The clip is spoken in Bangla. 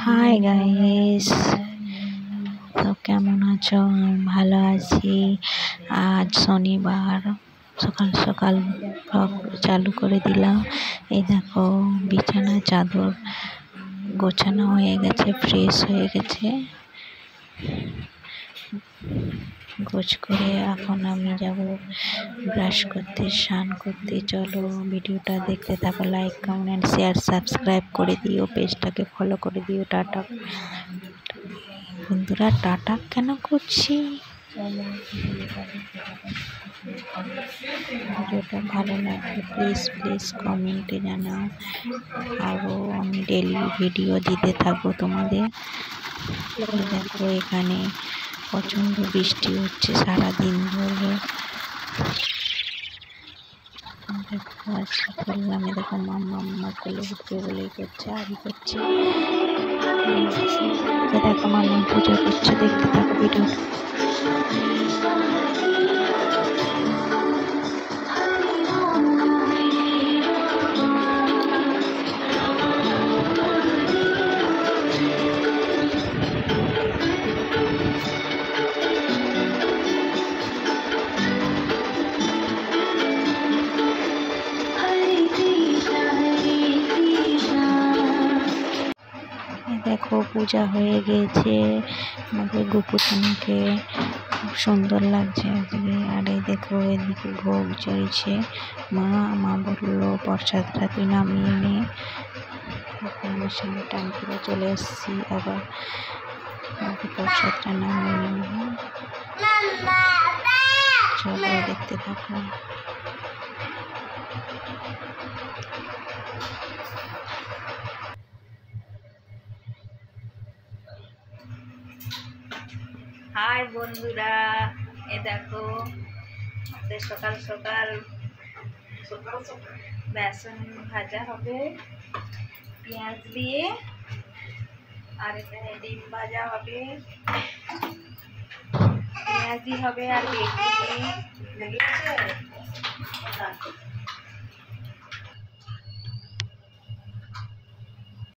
হাই গাইস, তো কেমন আছো? আমি ভালো আছি। আজ শনিবার, সকাল সকাল ব্লগ চালু করে দিলাম। এই দেখো, বিছানা চাদর গোছানো হয়ে গেছে, ফ্রেশ হয়ে গেছে। গোছ করে এখন আমি যাব ব্রাশ করতে, স্নান করতে। চলো ভিডিওটা দেখতে থাকো, লাইক কমেন্ট শেয়ার সাবস্ক্রাইব করে দিও, পেজটাকে ফলো করে দিও। টাটা বন্ধুরা, টাটা কেন করছি? ভিডিওটা ভালো লাগলে প্লিজ কমেন্টে জানাও। আরও আমি ডেলি ভিডিও দিতে থাকবো তোমাদের। দেখো, এখানে প্রচণ্ড বৃষ্টি হচ্ছে সারাদিন ধরে। দেখো আজকে করলাম, দেখো মাম্মা কোলে উঠবে বলেই করছে, আগে করছে। দেখো মাম্মা পুজো করছে, দেখতে থাকো ভিডিওটা। দেখো পূজা হয়ে গেছে, আমাদের গোপুসোনাকে খুব সুন্দর লাগছে আজকে। আর এই দেখো, এদিকে ভোগ চলছে। মা বললো প্রসাদটা তুই নামিয়ে নে। আমার সঙ্গে টান করে চলে এসেছি, আবার আমাকে প্রসাদটা নামিয়ে নেব। চলো দেখতে থাকো। হাই বন্ধুরা, এ দেখো আমাদের সকাল সকাল বেসন ভাজা হবে পেঁয়াজ দিয়ে, আর এখানে ডিম ভাজা হবে, পেঁয়াজি হবে আর বেগুনি।